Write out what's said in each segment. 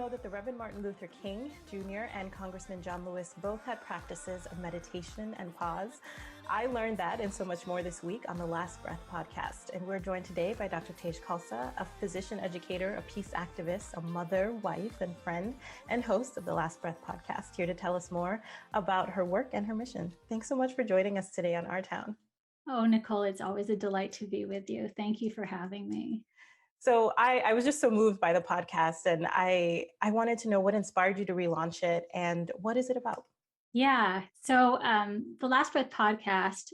know that the Reverend Martin Luther King Jr. and Congressman John Lewis both had practices of meditation and pause? I learned that and so much more this week on the Last Breath podcast. And we're joined today by Dr. Tej Khalsa, a physician educator, a peace activist, a mother, wife, and friend, and host of the Last Breath podcast, here to tell us more about her work and her mission. Thanks so much for joining us today on Our Town. Oh, Nicole, it's always a delight to be with you. Thank you for having me. So I was just so moved by the podcast, and I wanted to know what inspired you to relaunch it and what is it about? Yeah. So the Last Breath podcast,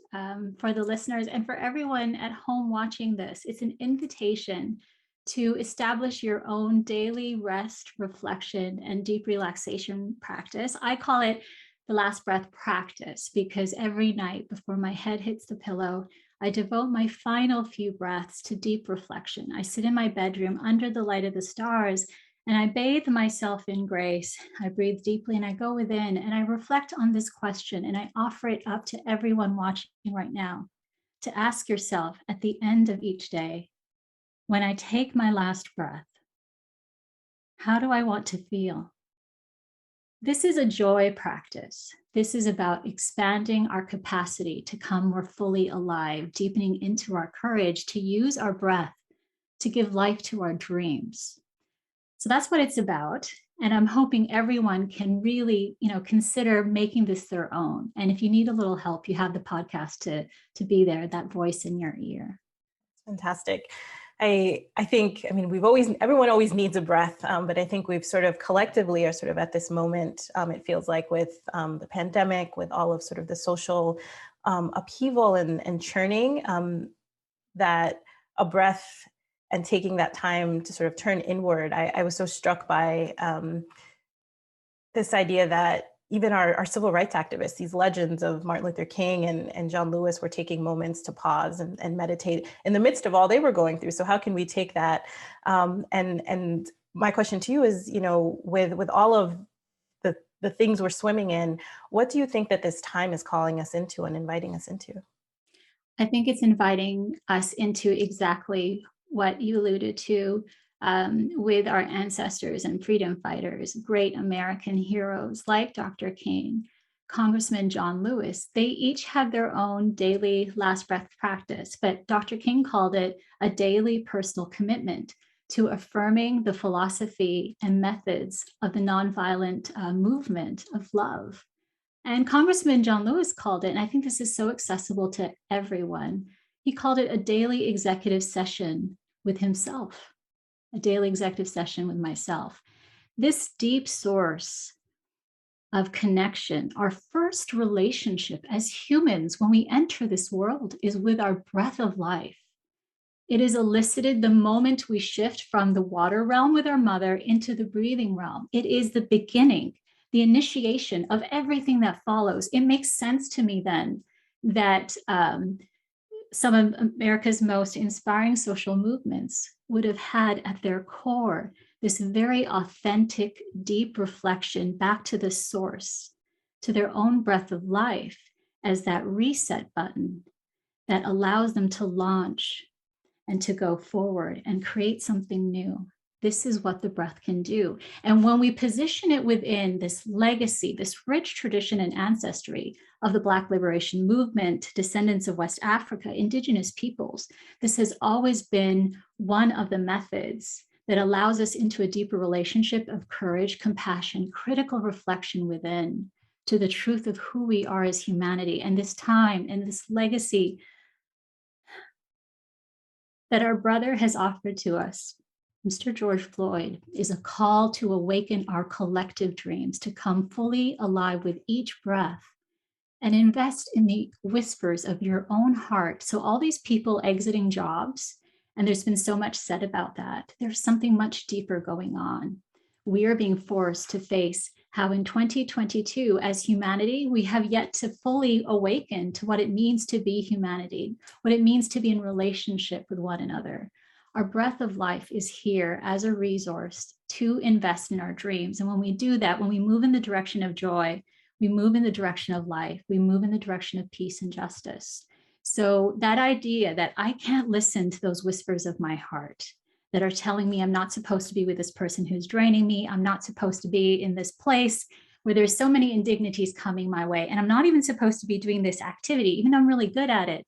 for the listeners and for everyone at home watching this, it's an invitation to establish your own daily rest, reflection, and deep relaxation practice. I call it the Last Breath practice because every night before my head hits the pillow, I devote my final few breaths to deep reflection. I sit in my bedroom under the light of the stars and I bathe myself in grace. I breathe deeply and I go within and I reflect on this question and I offer it up to everyone watching right now to ask yourself at the end of each day, when I take my last breath, how do I want to feel? This is a joy practice. This is about expanding our capacity to come more fully alive, deepening into our courage to use our breath to give life to our dreams. So that's what it's about. And I'm hoping everyone can really, consider making this their own. And if you need a little help, you have the podcast to be there, that voice in your ear. Fantastic. I think, everyone always needs a breath, but I think we've sort of collectively are sort of at this moment, it feels like with the pandemic, with all of sort of the social upheaval and churning, that a breath and taking that time to sort of turn inward. I was so struck by this idea that even our civil rights activists, these legends of Martin Luther King and John Lewis, were taking moments to pause and meditate in the midst of all they were going through. So how can we take that? And my question to you is, with all of the things we're swimming in, what do you think that this time is calling us into and inviting us into? I think it's inviting us into exactly what you alluded to, with our ancestors and freedom fighters, great American heroes like Dr. King, Congressman John Lewis. They each had their own daily last breath practice, but Dr. King called it a daily personal commitment to affirming the philosophy and methods of the nonviolent movement of love. And Congressman John Lewis called it, and I think this is so accessible to everyone, he called it a daily executive session with himself, a daily executive session with myself. This deep source of connection, our first relationship as humans when we enter this world is with our breath of life. It is elicited the moment we shift from the water realm with our mother into the breathing realm. It is the beginning, the initiation of everything that follows. It makes sense to me then that some of America's most inspiring social movements would have had at their core this very authentic, deep reflection back to the source, to their own breath of life as that reset button that allows them to launch and to go forward and create something new. This is what the breath can do. And when we position it within this legacy, this rich tradition and ancestry of the Black liberation movement, descendants of West Africa, indigenous peoples, this has always been one of the methods that allows us into a deeper relationship of courage, compassion, critical reflection within to the truth of who we are as humanity. And this time and this legacy that our brother has offered to us, Mr. George Floyd, is a call to awaken our collective dreams, to come fully alive with each breath and invest in the whispers of your own heart. So all these people exiting jobs, and there's been so much said about that, there's something much deeper going on. We are being forced to face how in 2022, as humanity, we have yet to fully awaken to what it means to be humanity, what it means to be in relationship with one another. Our breath of life is here as a resource to invest in our dreams. And when we do that, when we move in the direction of joy, we move in the direction of life, we move in the direction of peace and justice. So that idea that I can't listen to those whispers of my heart, that are telling me I'm not supposed to be with this person who's draining me. I'm not supposed to be in this place where there's so many indignities coming my way. And I'm not even supposed to be doing this activity, even though I'm really good at it.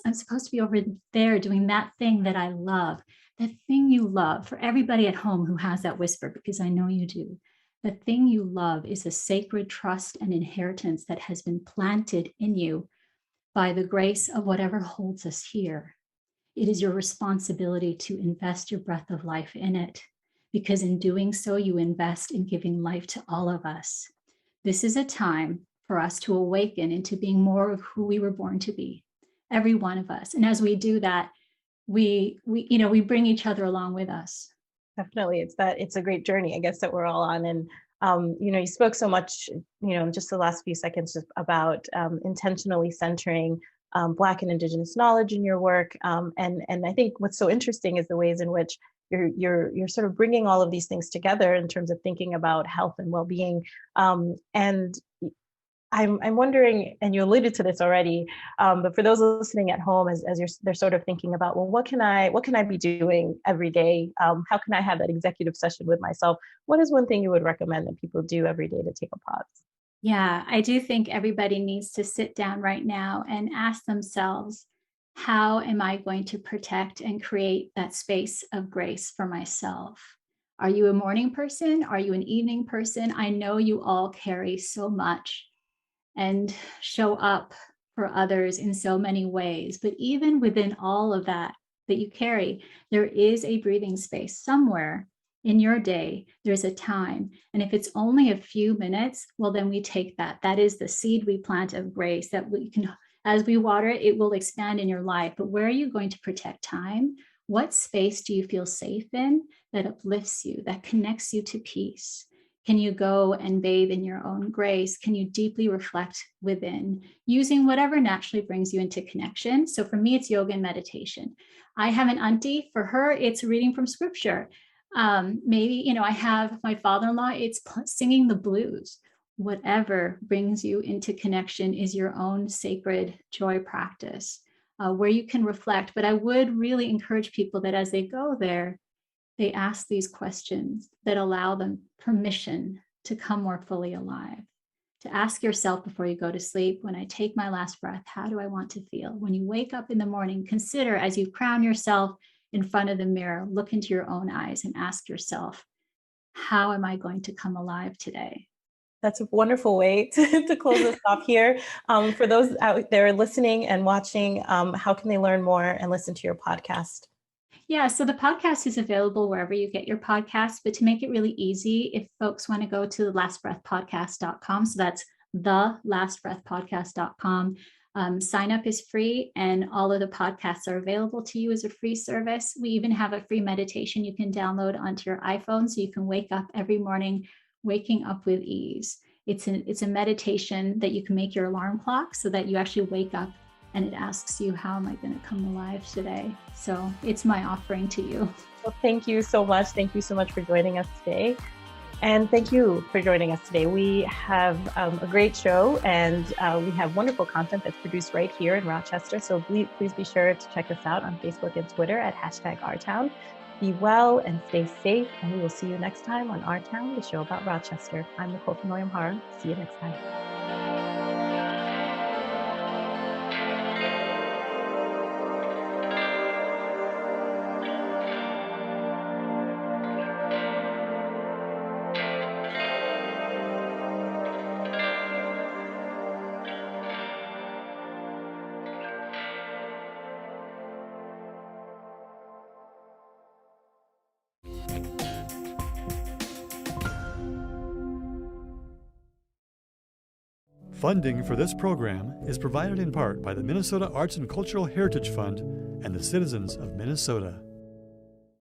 I'm supposed to be over there doing that thing that I love, that thing you love. For everybody at home who has that whisper, because I know you do, the thing you love is a sacred trust and inheritance that has been planted in you by the grace of whatever holds us here. It is your responsibility to invest your breath of life in it, because in doing so, you invest in giving life to all of us. This is a time for us to awaken into being more of who we were born to be, every one of us. And as we do that, we bring each other along with us. Definitely, it's a great journey, I guess, that we're all on. And you spoke so much, just the last few seconds, just about intentionally centering Black and Indigenous knowledge in your work. And I think what's so interesting is the ways in which you're sort of bringing all of these things together in terms of thinking about health and well-being. And I'm wondering, and you alluded to this already, but for those listening at home, as they're sort of thinking about, well, what can I be doing every day? How can I have that executive session with myself? What is one thing you would recommend that people do every day to take a pause? Yeah, I do think everybody needs to sit down right now and ask themselves, how am I going to protect and create that space of grace for myself? Are you a morning person? Are you an evening person? I know you all carry so much and show up for others in so many ways. But even within all of that you carry, there is a breathing space somewhere in your day. There's a time. And if it's only a few minutes, well, then we take that. That is the seed we plant of grace that we can, as we water it, it will expand in your life. But where are you going to protect time? What space do you feel safe in that uplifts you, that connects you to peace? Can you go and bathe in your own grace? Can you deeply reflect within, using whatever naturally brings you into connection? So for me, it's yoga and meditation. I have an auntie. For her, it's reading from scripture. Maybe, I have my father-in-law, it's singing the blues. Whatever brings you into connection is your own sacred joy practice, where you can reflect. But I would really encourage people that as they go there, they ask these questions that allow them permission to come more fully alive. To ask yourself before you go to sleep, when I take my last breath, how do I want to feel? When you wake up in the morning, consider as you crown yourself in front of the mirror, look into your own eyes and ask yourself, how am I going to come alive today? That's a wonderful way to close us off here. For those out there listening and watching, how can they learn more and listen to your podcast? Yeah, so the podcast is available wherever you get your podcasts, but to make it really easy, if folks want to go to thelastbreathpodcast.com, so that's thelastbreathpodcast.com, sign up is free and all of the podcasts are available to you as a free service. We even have a free meditation you can download onto your iPhone so you can wake up every morning, waking up with ease. It's a meditation that you can make your alarm clock so that you actually wake up and it asks you, how am I going to come alive today? So it's my offering to you. Well, thank you so much. Thank you so much for joining us today. And thank you for joining us today. We have a great show and we have wonderful content that's produced right here in Rochester. So please be sure to check us out on Facebook and Twitter at #OurTown. Be well and stay safe. And we will see you next time on Our Town, the show about Rochester. I'm Nicole Nfonoyim-Hara. See you next time. Funding for this program is provided in part by the Minnesota Arts and Cultural Heritage Fund and the citizens of Minnesota.